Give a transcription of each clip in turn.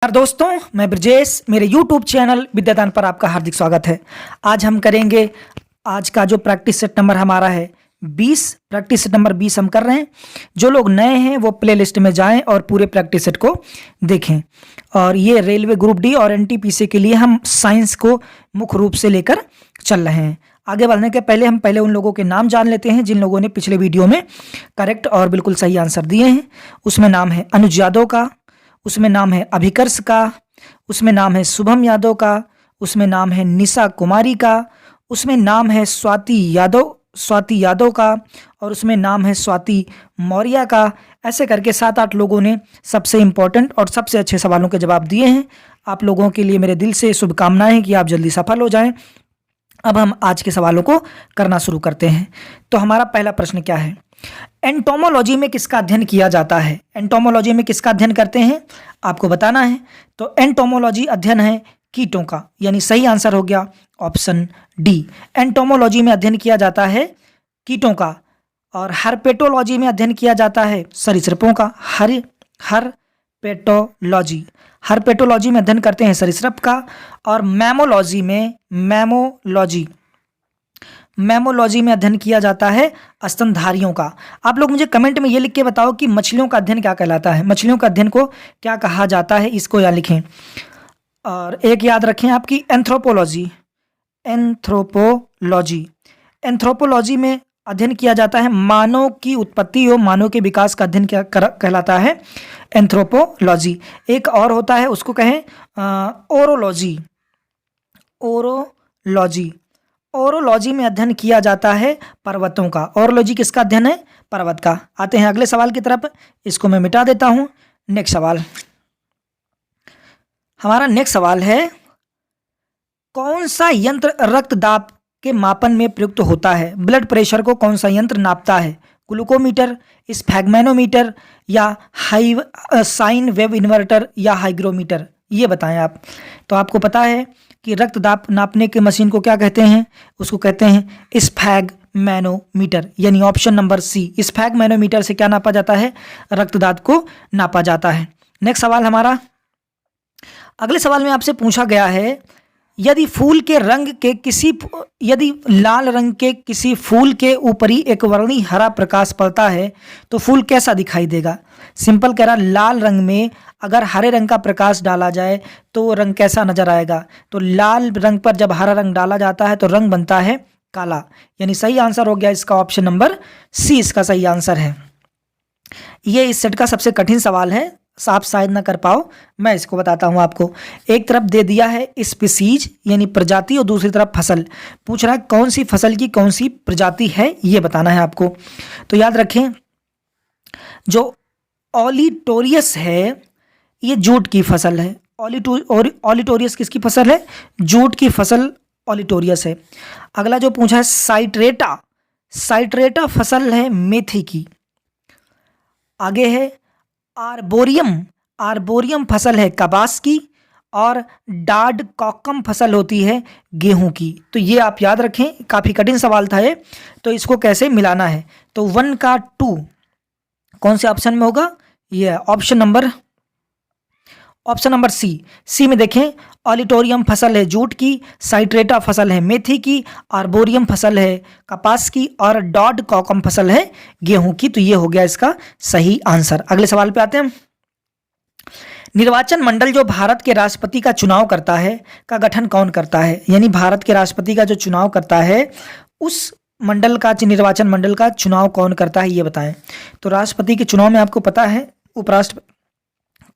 यार दोस्तों, मैं ब्रजेश, मेरे YouTube चैनल विद्यादान पर आपका हार्दिक स्वागत है। आज हम करेंगे, आज का जो प्रैक्टिस सेट नंबर हमारा है 20, प्रैक्टिस सेट नंबर 20 हम कर रहे हैं। जो लोग नए हैं वो प्ले लिस्ट में जाएं और पूरे प्रैक्टिस सेट को देखें। और ये रेलवे ग्रुप डी और NTPC के लिए हम साइंस को मुख्य रूप से लेकर चल रहे हैं। आगे बढ़ने के पहले हम उन लोगों के नाम जान लेते हैं जिन लोगों ने पिछले वीडियो में करेक्ट और बिल्कुल सही आंसर दिए हैं। उसमें नाम है अनुज यादव का, उसमें नाम है अभिकर्ष का, उसमें नाम है शुभम यादव का, उसमें नाम है निशा कुमारी का, उसमें नाम है स्वाति यादव का, और उसमें नाम है स्वाति मौर्य का। ऐसे करके 7-8 लोगों ने सबसे इम्पोर्टेंट और सबसे अच्छे सवालों के जवाब दिए हैं। आप लोगों के लिए मेरे दिल से शुभकामनाएं हैं कि आप जल्दी सफल हो जाएं। अब हम आज के सवालों को करना शुरू करते हैं। तो हमारा पहला प्रश्न क्या है? एंटोमोलॉजी में किसका अध्ययन किया जाता है? एंटोमोलॉजी में किसका अध्ययन करते हैं आपको बताना है। तो एंटोमोलॉजी अध्ययन है कीटों का, यानी सही आंसर हो गया ऑप्शन डी। एंटोमोलॉजी में अध्ययन किया जाता है कीटों का। और हर्पेटोलॉजी में अध्ययन किया जाता है सरीसृपों का। हर्पेटोलॉजी में अध्ययन करते हैं सरीसृप का। और मैमोलॉजी में अध्ययन किया जाता है स्तनधारियों का। आप लोग मुझे कमेंट में ये लिख के बताओ कि मछलियों का अध्ययन क्या कहलाता है, मछलियों का अध्ययन को क्या कहा जाता है, इसको यहाँ लिखें। और एक याद रखें आपकी एंथ्रोपोलॉजी में अध्ययन किया जाता है मानव की उत्पत्ति और मानव के विकास का अध्ययन क्या कहलाता है? एंथ्रोपोलॉजी। एक और होता है, उसको कहें ओरोलॉजी में अध्ययन किया जाता है पर्वतों का। ओरोलॉजी किसका अध्ययन है? पर्वत का। आते हैं अगले सवाल की तरफ, इसको मैं मिटा देता हूं। नेक्स्ट सवाल, हमारा नेक्स्ट सवाल है, कौन सा यंत्र रक्तदाब के मापन में प्रयुक्त होता है? ब्लड प्रेशर को कौन सा यंत्र नापता है? ग्लूकोमीटर, स्फैग्मेनोमीटर, या साइन वेव इन्वर्टर, या हाइग्रोमीटर? ये बताएं आप। तो आपको पता है कि रक्तदाब नापने के मशीन को क्या कहते हैं? उसको कहते हैं स्फैग्मेनोमीटर, यानी ऑप्शन नंबर सी। स्फैग्मेनोमीटर से क्या नापा जाता है? रक्तदाब को नापा जाता है। नेक्स्ट सवाल हमारा, अगले सवाल में आपसे पूछा गया है, यदि लाल रंग के किसी फूल के ऊपरी एक वर्णी हरा प्रकाश पड़ता है तो फूल कैसा दिखाई देगा? सिंपल कह रहा, लाल रंग में अगर हरे रंग का प्रकाश डाला जाए तो वो रंग कैसा नजर आएगा? तो लाल रंग पर जब हरा रंग डाला जाता है तो रंग बनता है काला, यानी सही आंसर हो गया इसका ऑप्शन नंबर सी, इसका सही आंसर है। ये इस सेट का सबसे कठिन सवाल है, आप शायद ना कर पाओ, मैं इसको बताता हूं आपको। एक तरफ दे दिया है स्पीसीज यानी प्रजाति, और दूसरी तरफ फसल। पूछ रहा है कौन सी फसल की कौन सी प्रजाति है, ये बताना है आपको। तो याद रखें, जो ऑलिटोरियस है ये जूट की फसल है। ऑलिटोरियस किसकी फसल है? जूट की फसल ऑलिटोरियस है। अगला जो पूछा है साइट्रेटा फसल है मेथी की। आगे है आर्बोरियम फसल है कपास की। और डाड कॉकम फसल होती है गेहूं की। तो ये आप याद रखें, काफी कठिन सवाल था ये। तो इसको कैसे मिलाना है? तो 1 का 2 कौन से ऑप्शन में होगा? ये ऑप्शन नंबर सी में देखें, ऑलिटोरियम फसल है जूट की, साइट्रेटा फसल है मेथी की, आर्बोरियम फसल है कपास की, और डॉड कॉकम फसल है गेहूं की। तो ये हो गया इसका सही आंसर। अगले सवाल पे आते हैं। निर्वाचन मंडल जो भारत के राष्ट्रपति का चुनाव करता है का गठन कौन करता है? यानी भारत के राष्ट्रपति का जो चुनाव करता है उस मंडल का, निर्वाचन मंडल का चुनाव कौन करता है, ये बताएं। तो राष्ट्रपति के चुनाव में आपको पता है उपराष्ट्रपति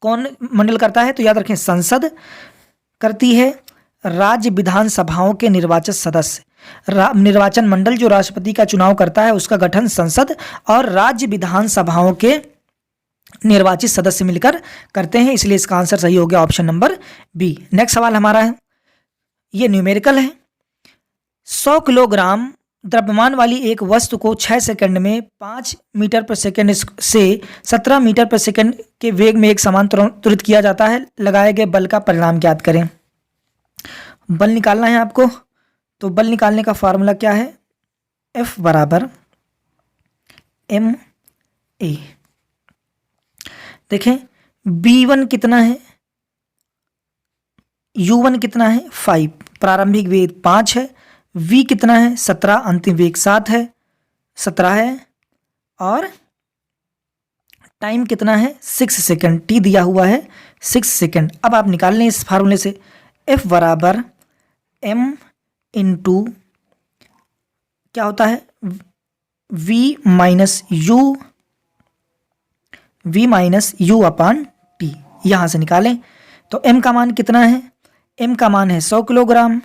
कौन मंडल करता है? तो याद रखें, संसद करती है, राज्य विधानसभाओं के निर्वाचित सदस्य। निर्वाचन मंडल जो राष्ट्रपति का चुनाव करता है उसका गठन संसद और राज्य विधानसभाओं के निर्वाचित सदस्य मिलकर करते हैं, इसलिए इसका आंसर सही हो गया ऑप्शन नंबर बी। नेक्स्ट सवाल हमारा है, ये न्यूमेरिकल है। 100 किलोग्राम द्रव्यमान वाली एक वस्तु को 6 सेकंड में 5 मीटर पर सेकंड से 17 मीटर पर सेकंड के वेग में एक समान त्वरित किया जाता है। लगाए गए बल का परिणाम ज्ञात करें। बल निकालना है आपको। तो बल निकालने का फॉर्मूला क्या है? F बराबर ma। देखें B1 कितना है? u1 कितना है 5, प्रारंभिक वेग 5 है, v कितना है 17, अंतिम वेग 7 है, 17 है, और टाइम कितना है 6 सेकंड, t दिया हुआ है 6 सेकंड। अब आप निकाल लें इस फार्मूले से, F बराबर m इंटू क्या होता है v minus you upon T, यहाँ से निकालें तो m का मान कितना है, m का मान है 100 किलोग्राम,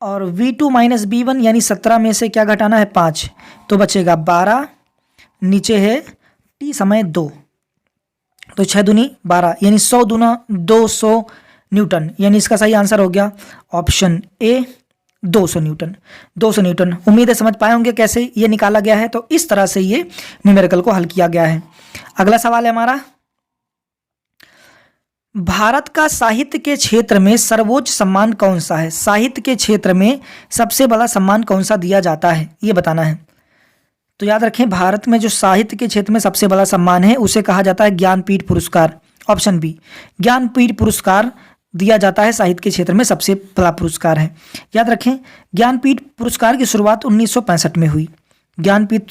और v2 माइनस b1 यानी 17 में से क्या घटाना है 5, तो बचेगा 12, नीचे है t समय 2, तो 6 दूनी 12 यानी 100 दूना 200 न्यूटन, यानी इसका सही आंसर हो गया ऑप्शन ए 200 न्यूटन। 200 न्यूटन। उम्मीद है समझ पाए होंगे कैसे ये निकाला गया है। तो इस तरह से ये न्यूमेरिकल को हल किया गया है। अगला सवाल है हमारा, भारत का साहित्य के क्षेत्र में सर्वोच्च सम्मान कौन सा है? साहित्य के क्षेत्र में सबसे बड़ा सम्मान कौन सा दिया जाता है, ये बताना है। तो याद रखें, भारत में जो साहित्य के क्षेत्र में सबसे बड़ा सम्मान है उसे कहा जाता है ज्ञानपीठ पुरस्कार। ऑप्शन बी, ज्ञानपीठ पुरस्कार दिया जाता है, साहित्य के क्षेत्र में सबसे बड़ा पुरस्कार है। याद रखें, ज्ञानपीठ पुरस्कार की शुरुआत 1965 में हुई। ज्ञानपीठ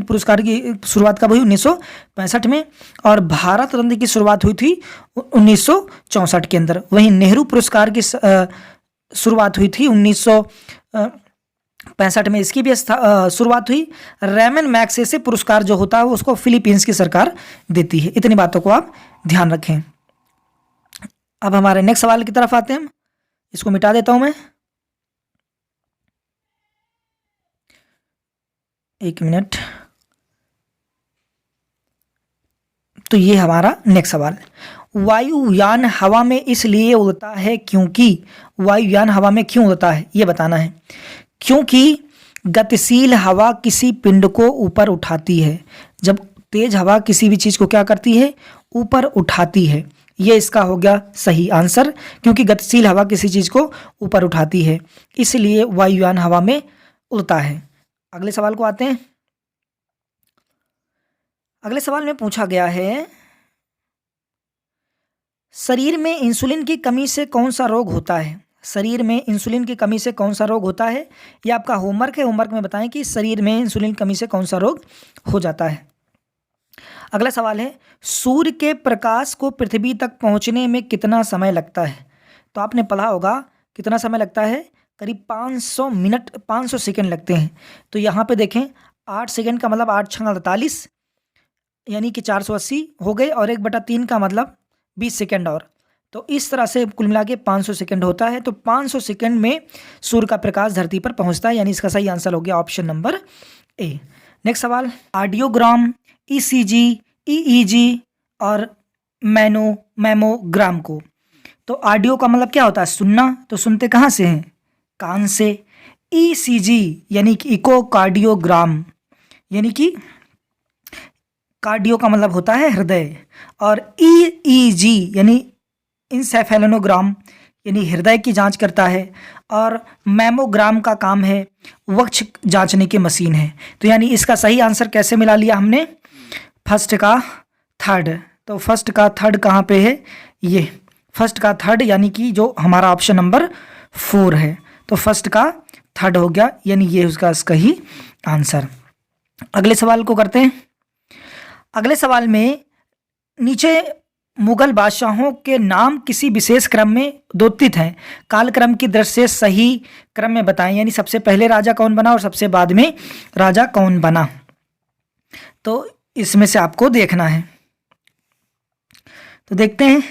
पुरस्कार की शुरुआत कब हुई? 1965 में। और भारत रत्न की शुरुआत हुई थी 1964 के अंदर। वहीं नेहरू पुरस्कार की शुरुआत हुई थी 1965 में, इसकी भी शुरुआत हुई। रेमन मैग्सेसे पुरस्कार जो होता है उसको फिलीपींस की सरकार देती है। इतनी बातों को आप ध्यान रखें। अब हमारे नेक्स्ट सवाल की तरफ आते हैं। इसको मिटा देता हूं मैं, एक मिनट। तो ये हमारा नेक्स्ट सवाल, वायुयान हवा में इसलिए उड़ता है क्योंकि, वायुयान हवा में क्यों उड़ता है ये बताना है। क्योंकि गतिशील हवा किसी पिंड को ऊपर उठाती है। जब तेज हवा किसी भी चीज को क्या करती है? ऊपर उठाती है। ये इसका हो गया सही आंसर, क्योंकि गतिशील हवा किसी चीज को ऊपर उठाती है, इसलिए वायुयान हवा में उड़ता है। अगले सवाल को आते हैं। अगले सवाल में पूछा गया है, शरीर में इंसुलिन की कमी से कौन सा रोग होता है? शरीर में इंसुलिन की कमी से कौन सा रोग होता है? ये आपका होमवर्क है। होमवर्क में बताएं कि शरीर में इंसुलिन की कमी से कौन सा रोग हो जाता है। अगला सवाल है, सूर्य के प्रकाश को पृथ्वी तक पहुंचने में कितना समय लगता है? तो आपने पढ़ा होगा कितना समय लगता है, करीब 500 मिनट 500 सेकंड लगते हैं। तो यहाँ पे देखें 8 सेकंड का मतलब 8 छंग 48 यानी कि 480 हो गए, और 1/3 का मतलब 20 सेकंड और। तो इस तरह से कुल मिला के 500 सेकंड होता है। तो 500 सेकंड में सूर्य का प्रकाश धरती पर पहुंचता है, यानी इसका सही आंसर हो गया ऑप्शन नंबर ए। नेक्स्ट सवाल, कार्डियोग्राम, ईसीजी, ईईजी और मैमोग्राम को, तो ऑडियो का मतलब क्या होता है? सुनना। तो सुनते कहाँ से हैं? कान से। ईसीजी यानी कि इकोकार्डियोग्राम, यानी कि कार्डियो का मतलब होता है हृदय, और ईईजी यानी इंसेफेलोग्राम यानी हृदय की जांच करता है, और मैमोग्राम का काम है वक्ष जांचने की मशीन है। तो यानी इसका सही आंसर कैसे मिला लिया हमने? फर्स्ट का थर्ड। तो फर्स्ट का थर्ड कहाँ पे है? ये फर्स्ट का थर्ड, यानी कि जो हमारा ऑप्शन नंबर 4 है। तो फर्स्ट का थर्ड हो गया, यानी ये उसका सही आंसर। अगले सवाल को करते हैं। अगले सवाल में नीचे मुगल बादशाहों के नाम किसी विशेष क्रम में द्योतित हैं, कालक्रम की दृष्टि से सही क्रम में बताएं, यानी सबसे पहले राजा कौन बना और सबसे बाद में राजा कौन बना। तो इसमें से आपको देखना है। तो देखते हैं।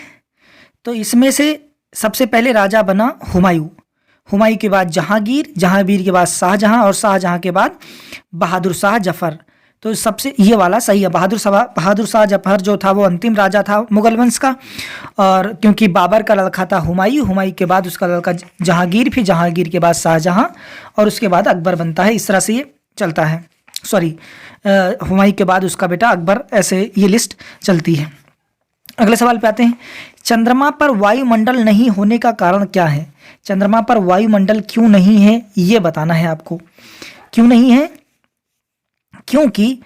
तो इसमें से सबसे पहले राजा बना हुमायूं, हुमायूं के बाद जहांगीर, जहांगीर के बाद शाहजहां, और शाहजहां के बाद बहादुर शाह जफर। तो सबसे ये वाला सही है। बहादुर शाह जफर जो था वो अंतिम राजा था मुगल वंश का, और क्योंकि बाबर का लड़का था हुमायूं, हुमायूं के बाद उसका लड़का जहांगीर, फिर जहांगीर के बाद शाहजहां, और उसके बाद अकबर बनता है। इस तरह से ये चलता है। हुमायूं के बाद उसका बेटा अकबर, ऐसे ये लिस्ट चलती है। अगले सवाल पे आते हैं। चंद्रमा पर वायुमंडल नहीं होने का कारण क्या है? चंद्रमा पर वायुमंडल क्यों नहीं है ये बताना है आपको। क्यों नहीं है? क्योंकि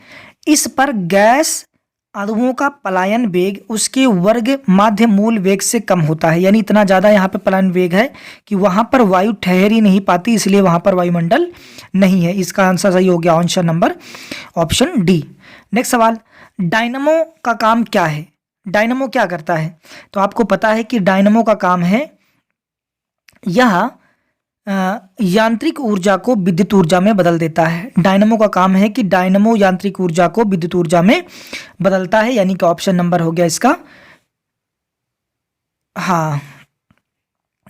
इस पर गैस अणुओं का पलायन वेग उसके वर्ग माध्य मूल वेग से कम होता है, यानी इतना ज़्यादा यहाँ पे पलायन वेग है कि वहाँ पर वायु ठहर ही नहीं पाती, इसलिए वहाँ पर वायुमंडल नहीं है। इसका आंसर सही हो गया answer number option D. Next सवाल, डायनमो का काम क्या है? डायनमो क्या करता है? तो आपको पता है कि डायनमो का काम है, यह यांत्रिक ऊर्जा को विद्युत ऊर्जा में बदल देता है। डायनमो का काम है कि डायनमो यांत्रिक ऊर्जा को विद्युत ऊर्जा में बदलता है, यानी कि ऑप्शन नंबर हो गया इसका, हाँ,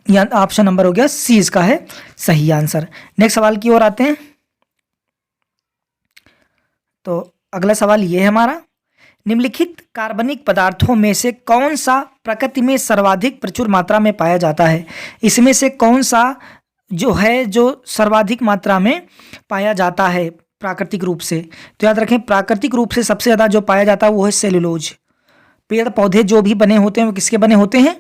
या ऑप्शन नंबर हो गया सी इसका है सही आंसर। नेक्स्ट सवाल की ओर आते हैं। तो अगला सवाल ये है हमारा, निम्नलिखित कार्बनिक पदार्थों में से कौन सा प्रकृति में सर्वाधिक प्रचुर मात्रा में पाया जाता है? इसमें से कौन सा जो है जो सर्वाधिक मात्रा में पाया जाता है प्राकृतिक रूप से? तो याद रखें, प्राकृतिक रूप से सबसे ज़्यादा जो पाया जाता है वो है सेल्यूलोज। पेड़ पौधे जो भी बने होते हैं वो किसके बने होते हैं?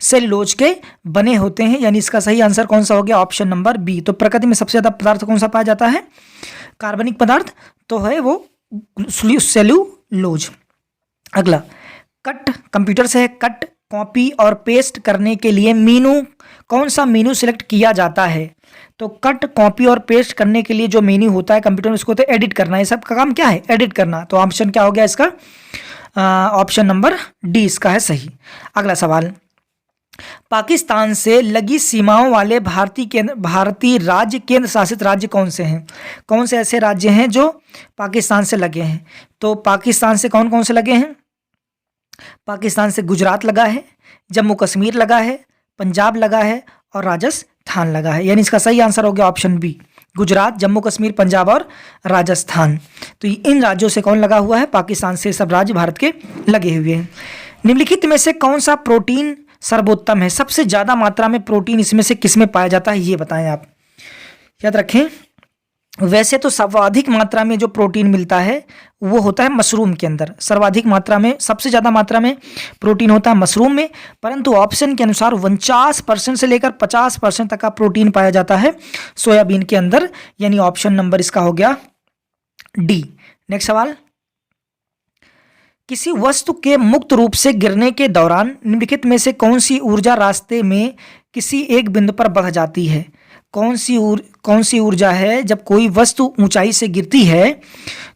सेल्यूलोज के बने होते हैं, यानी इसका सही आंसर कौन सा हो गया? Option number B. तो प्रकृति में सबसे ज़्यादा पदार्थ कौन सा पाया जाता है? कार्बनिक पदार्थ तो है वो सेल्यूलोज। अगला, कट, कंप्यूटर से है, कट, कॉपी और पेस्ट करने के लिए मेनू, कौन सा मेनू सिलेक्ट किया जाता है? तो कट, कॉपी और पेस्ट करने के लिए जो मेन्यू होता है कंप्यूटर में, उसको होता है एडिट करना। ये सब का काम क्या है? एडिट करना। तो ऑप्शन क्या हो गया इसका? ऑप्शन नंबर डी इसका है सही। अगला सवाल, पाकिस्तान से लगी सीमाओं वाले भारतीय राज्य केंद्र शासित राज्य कौन से हैं? कौन से ऐसे राज्य हैं जो पाकिस्तान से लगे हैं? तो पाकिस्तान से कौन कौन से लगे हैं? पाकिस्तान से गुजरात लगा है, जम्मू कश्मीर लगा है, पंजाब लगा है और राजस्थान लगा है, यानी इसका सही आंसर हो गया ऑप्शन बी, गुजरात, जम्मू कश्मीर, पंजाब और राजस्थान। तो इन राज्यों से कौन लगा हुआ है? पाकिस्तान से सब राज्य भारत के लगे हुए हैं। निम्नलिखित में से कौन सा प्रोटीन सर्वोत्तम है? सबसे ज्यादा मात्रा में प्रोटीन इसमें से किस में पाया जाता है, ये बताएं आप। याद रखें, वैसे तो सर्वाधिक मात्रा में जो प्रोटीन मिलता है वो होता है मशरूम के अंदर। सर्वाधिक मात्रा में, सबसे ज़्यादा मात्रा में प्रोटीन होता है मशरूम में, परंतु ऑप्शन के अनुसार 49% से लेकर 50% तक का प्रोटीन पाया जाता है सोयाबीन के अंदर, यानी ऑप्शन नंबर इसका हो गया डी। नेक्स्ट सवाल, किसी वस्तु के मुक्त रूप से गिरने के दौरान निम्नलिखित में से कौन सी ऊर्जा रास्ते में किसी एक बिंदु पर बढ़ जाती है? कौन सी ऊर्जा है जब कोई वस्तु ऊंचाई से गिरती है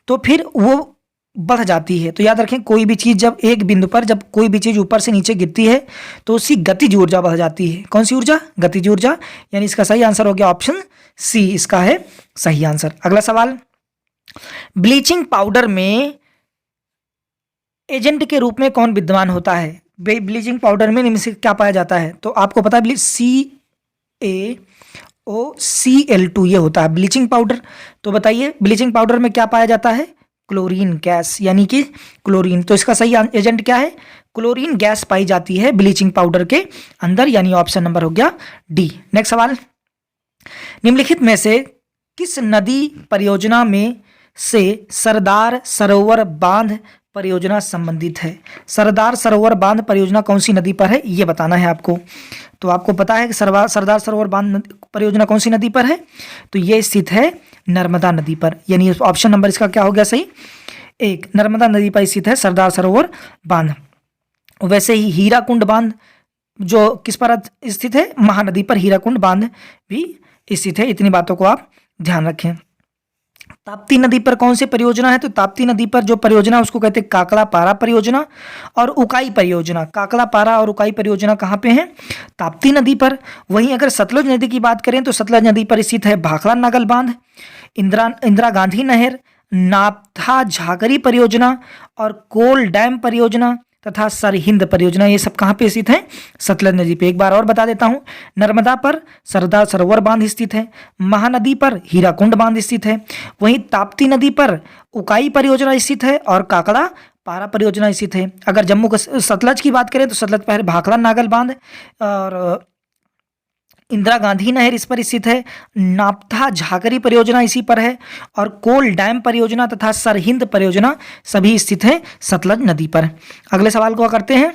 तो फिर वो बढ़ जाती है? तो याद रखें, कोई भी चीज़ जब एक बिंदु पर, जब कोई भी चीज़ ऊपर से नीचे गिरती है तो उसकी गतिज ऊर्जा बढ़ जाती है। कौन सी ऊर्जा? गतिज ऊर्जा, यानी इसका सही आंसर हो गया ऑप्शन सी इसका है सही आंसर। अगला सवाल, ब्लीचिंग पाउडर में एजेंट के रूप में कौन विद्यमान होता है? ब्लीचिंग पाउडर में निम्न से क्या पाया जाता है? तो आपको पता है CaOCl2 ये होता है ब्लीचिंग पाउडर। तो बताइए ब्लीचिंग पाउडर में क्या पाया जाता है? क्लोरीन गैस, यानी कि क्लोरीन। तो इसका सही एजेंट क्या है? क्लोरीन गैस पाई जाती है ब्लीचिंग पाउडर के अंदर, यानी ऑप्शन नंबर हो गया डी। नेक्स्ट सवाल, निम्नलिखित में से किस नदी परियोजना में से सरदार सरोवर बांध परियोजना संबंधित है? सरदार सरोवर बांध परियोजना कौन सी नदी पर है, ये बताना है आपको। तो आपको पता है कि सरदार सरोवर बांध परियोजना कौन सी नदी पर है? तो ये स्थित है नर्मदा नदी पर, यानी ऑप्शन नंबर इसका क्या हो गया सही? एक, नर्मदा नदी पर स्थित है सरदार सरोवर बांध। वैसे ही हीराकुंड बांध जो किस पर स्थित है? महानदी पर हीराकुंड बांध भी स्थित है। इतनी बातों को आप ध्यान रखें। ताप्ती नदी पर कौन सी परियोजना है? तो ताप्ती नदी पर जो परियोजना उसको कहते हैं काकड़ा पारा परियोजना और उकाई परियोजना। काकड़ा पारा और उकाई परियोजना कहाँ पे हैं? ताप्ती नदी पर। वहीं अगर सतलुज नदी की बात करें तो सतलुज नदी पर स्थित है भाखड़ा नागल बांध, इंदिरा गांधी नहर, नापथा झाकरी परियोजना और कोल डैम परियोजना तथा सरहिंद परियोजना, ये सब कहाँ पे स्थित है? सतलज नदी पे। एक बार और बता देता हूँ, नर्मदा पर सरदार सरोवर बांध स्थित है, महानदी पर हीराकुंड बांध स्थित है, वहीं ताप्ती नदी पर उकाई परियोजना स्थित है और काकड़ा पारा परियोजना स्थित है। अगर सतलज की बात करें तो सतलज पर भाखड़ा नागल बांध और इंदिरा गांधी नहर इस पर स्थित है, नापथा झाकरी परियोजना इसी पर है और कोल डैम परियोजना तथा सरहिंद परियोजना सभी स्थित है सतलज नदी पर। अगले सवाल को करते हैं,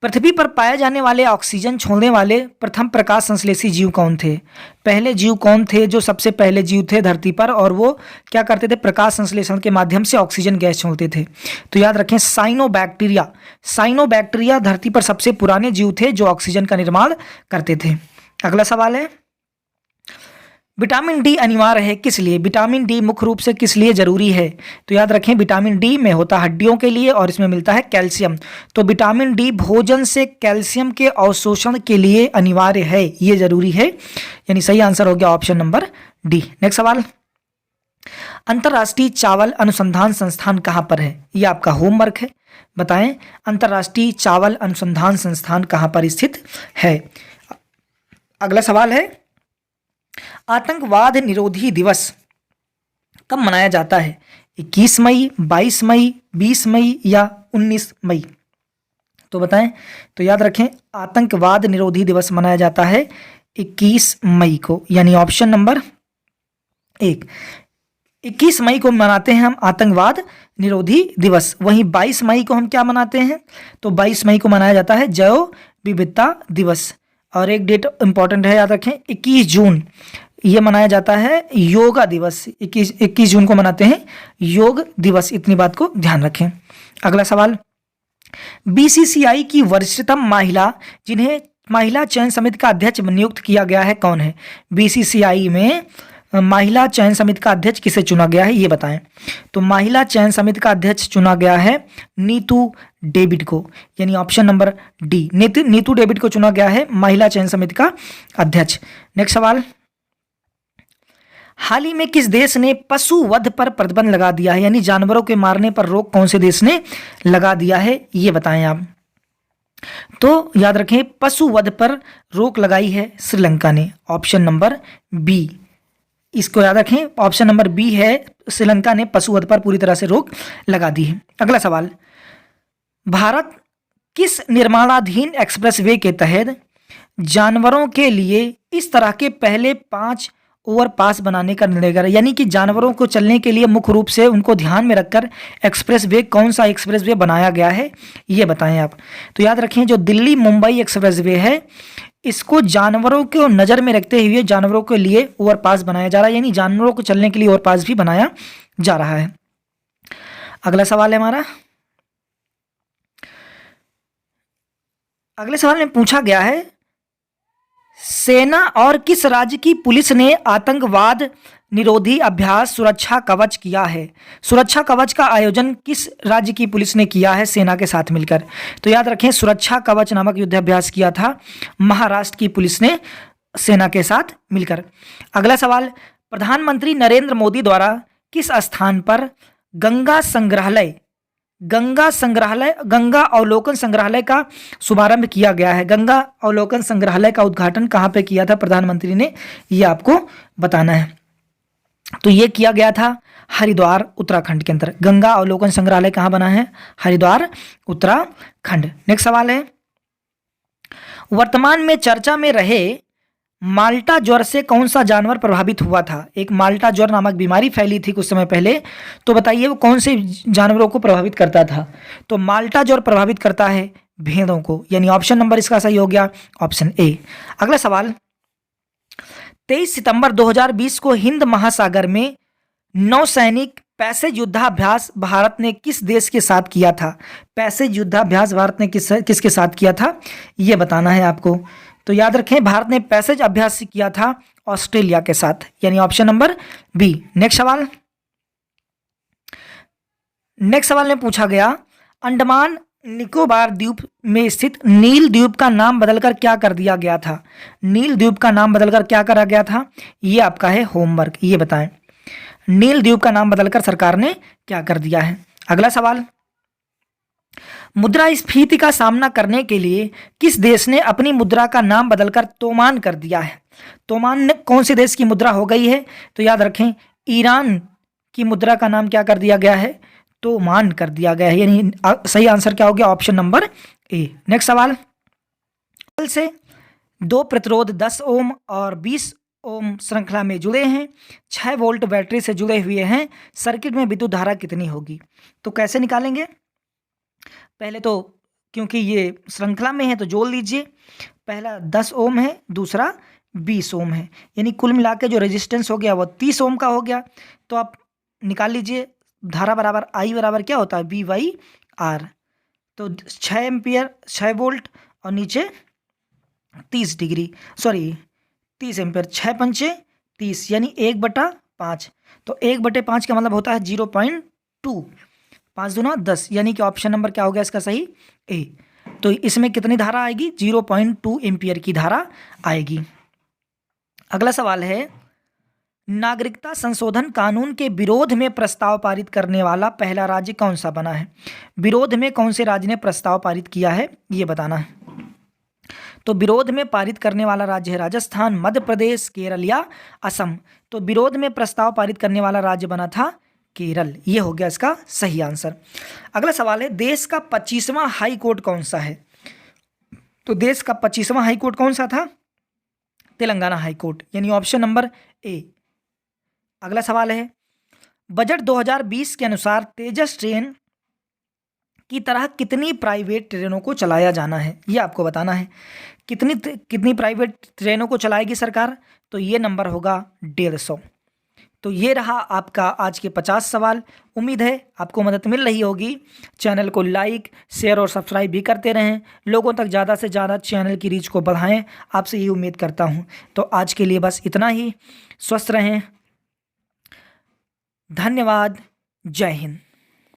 पृथ्वी पर पाए जाने वाले ऑक्सीजन छोड़ने वाले प्रथम प्रकाश संश्लेषी जीव कौन थे? पहले जीव कौन थे जो सबसे पहले जीव थे धरती पर और वो क्या करते थे? प्रकाश संश्लेषण के माध्यम से ऑक्सीजन गैस छोड़ते थे। तो याद रखें साइनोबैक्टीरिया। साइनोबैक्टीरिया धरती पर सबसे पुराने जीव थे जो ऑक्सीजन का निर्माण करते थे। अगला सवाल है, विटामिन डी अनिवार्य है किस लिए? विटामिन डी मुख्य रूप से किस लिए जरूरी है? तो याद रखें विटामिन डी में होता हड्डियों के लिए और इसमें मिलता है कैल्शियम। तो विटामिन डी भोजन से कैल्शियम के अवशोषण के लिए अनिवार्य है, ये जरूरी है, यानी सही आंसर हो गया ऑप्शन नंबर डी। नेक्स्ट सवाल, अंतर्राष्ट्रीय चावल अनुसंधान संस्थान कहाँ पर है? ये आपका होमवर्क है, बताएं अंतर्राष्ट्रीय चावल अनुसंधान संस्थान कहाँ पर स्थित है। अगला सवाल है, आतंकवाद निरोधी दिवस कब मनाया जाता है? 21 मई, 22 मई, 20 मई या 19 मई? तो बताएं। तो याद रखें आतंकवाद निरोधी दिवस मनाया जाता है 21 मई को, यानी ऑप्शन नंबर 1। 21 मई को मनाते हैं हम आतंकवाद निरोधी दिवस। वहीं 22 मई को हम क्या मनाते हैं? तो 22 मई को मनाया जाता है जैव विविधता दिवस। और एक डेट इंपॉर्टेंट है, याद रखें 21 जून ये मनाया जाता है योगा दिवस। 21 जून को मनाते हैं योग दिवस, इतनी बात को ध्यान रखें। अगला सवाल, बीसीसीआई की वरिष्ठतम महिला जिन्हें महिला चयन समिति का अध्यक्ष नियुक्त किया गया है कौन है? बीसीसीआई में महिला चयन समिति का अध्यक्ष किसे चुना गया है, ये बताएं। तो महिला चयन समिति का अध्यक्ष चुना गया है नीतू डेविड को, यानी option number D, Neetu David को चुना गया है महिला चयन समिति का अध्यक्ष। नेक्स्ट सवाल, हाल ही में किस देश ने पशु वध पर प्रतिबंध लगा दिया है, यानी जानवरों के मारने पर रोक कौन से देश ने लगा दिया है, ये बताएं आप। तो याद रखें पशु वध पर रोक लगाई है श्रीलंका ने, ऑप्शन नंबर बी, इसको याद रखें ऑप्शन नंबर बी है, श्रीलंका ने पशुवध पर पूरी तरह से रोक लगा दी है। अगला सवाल, भारत किस निर्माणाधीन एक्सप्रेसवे के तहत जानवरों के लिए इस तरह के पहले 5 ओवरपास बनाने का निर्णय करा? यानी कि जानवरों को चलने के लिए मुख्य रूप से उनको ध्यान में रखकर एक्सप्रेसवे, कौन सा एक्सप्रेसवे बनाया गया है, ये बताएं आप। तो याद रखें जो दिल्ली मुंबई एक्सप्रेसवे है इसको जानवरों को नज़र में रखते हुए जानवरों के लिए ओवरपास बनाया जा रहा है, यानी जानवरों को चलने के लिए ओवरपास भी बनाया जा रहा है। अगला सवाल है हमारा, अगले सवाल में पूछा गया है, सेना और किस राज्य की पुलिस ने आतंकवाद निरोधी अभ्यास सुरक्षा कवच किया है? सुरक्षा कवच का आयोजन किस राज्य की पुलिस ने किया है सेना के साथ मिलकर? तो याद रखें सुरक्षा कवच नामक युद्धाभ्यास किया था महाराष्ट्र की पुलिस ने सेना के साथ मिलकर। अगला सवाल, प्रधानमंत्री नरेंद्र मोदी द्वारा किस स्थान पर गंगा अवलोकन संग्रहालय का शुभारंभ किया गया है? गंगा अवलोकन संग्रहालय का उद्घाटन कहाँ पे किया था प्रधानमंत्री ने, ये आपको बताना है। तो ये किया गया था हरिद्वार उत्तराखंड के अंदर। गंगा अवलोकन संग्रहालय कहाँ बना है? हरिद्वार उत्तराखंड। नेक्स्ट सवाल है, वर्तमान में चर्चा में रहे माल्टा ज्वर से कौन सा जानवर प्रभावित हुआ था? एक माल्टा ज्वर नामक बीमारी फैली थी कुछ समय पहले, तो बताइए वो कौन से जानवरों को प्रभावित करता था? तो माल्टा ज्वर प्रभावित करता है भेड़ों को, यानी ऑप्शन नंबर इसका सही हो गया ऑप्शन ए। अगला सवाल, 23 सितंबर 2020 को हिंद महासागर में नौसैनिक पैसेज युद्धाभ्यास भारत ने किस देश के साथ किया था? पैसेज युद्धाभ्यास भारत ने किसके साथ किया था, ये बताना है आपको। तो याद रखें भारत ने पैसेज अभ्यास किया था ऑस्ट्रेलिया के साथ, यानी ऑप्शन नंबर बी। नेक्स्ट सवाल में पूछा गया, अंडमान निकोबार द्वीप में स्थित नील द्वीप का नाम बदलकर क्या कर दिया गया था? नील द्वीप का नाम बदलकर क्या करा गया था, ये आपका है होमवर्क, ये बताएं। नील द्वीप का नाम बदलकर सरकार ने क्या कर दिया है। अगला सवाल, मुद्रास्फीति का सामना करने के लिए किस देश ने अपनी मुद्रा का नाम बदलकर तोमान कर दिया है? तोमान कौन से देश की मुद्रा हो गई है? तो याद रखें ईरान की मुद्रा का नाम क्या कर दिया गया है? तोमान कर दिया गया है, यानी सही आंसर क्या हो गया ऑप्शन नंबर ए। नेक्स्ट सवाल, से 2 प्रतिरोध 10 ओम और 20 ओम श्रृंखला में जुड़े हैं, 6 वोल्ट बैटरी से जुड़े हुए हैं, सर्किट में विद्युत धारा कितनी होगी? तो कैसे निकालेंगे? पहले तो क्योंकि ये श्रृंखला में है तो जोड़ लीजिए। पहला 10 ओम है, दूसरा 20 ओम है, यानी कुल मिला के जो रेजिस्टेंस हो गया वो 30 ओम का हो गया। तो आप निकाल लीजिए, धारा बराबर आई बराबर क्या होता है, वी वाई आर। तो 6 एम्पियर 6 वोल्ट और नीचे 30 डिग्री, सॉरी 30 एम्पियर, 6 पंचे 30 यानी 1/5। तो 1/5 का मतलब होता है 0.2, 5 दूना 10, यानी कि ऑप्शन नंबर क्या हो गया इसका सही, ए। तो इसमें कितनी धारा आएगी, 0.2 एम्पियर की धारा आएगी। अगला सवाल है, नागरिकता संशोधन कानून के विरोध में प्रस्ताव पारित करने वाला पहला राज्य कौन सा बना है। विरोध में कौन से राज्य ने प्रस्ताव पारित किया है, ये बताना है। तो विरोध में पारित करने वाला राज्य है राजस्थान, मध्य प्रदेश, केरल या असम। तो विरोध में प्रस्ताव पारित करने वाला राज्य बना था केरल, ये हो गया इसका सही आंसर। अगला सवाल है, देश का 25वां हाई कोर्ट कौन सा है। तो देश का 25वां हाई कोर्ट कौन सा था, तेलंगाना हाई कोर्ट, यानी ऑप्शन नंबर ए। अगला सवाल है, बजट 2020 के अनुसार तेजस ट्रेन की तरह कितनी प्राइवेट ट्रेनों को चलाया जाना है, ये आपको बताना है। कितनी प्राइवेट ट्रेनों को चलाएगी सरकार, तो ये नंबर होगा 150। तो ये रहा आपका आज के 50 सवाल। उम्मीद है आपको मदद मिल रही होगी। चैनल को लाइक, शेयर और सब्सक्राइब भी करते रहें, लोगों तक ज़्यादा से ज़्यादा चैनल की रीच को बढ़ाएं, आपसे ये उम्मीद करता हूँ। तो आज के लिए बस इतना ही। स्वस्थ रहें, धन्यवाद, जय हिंद।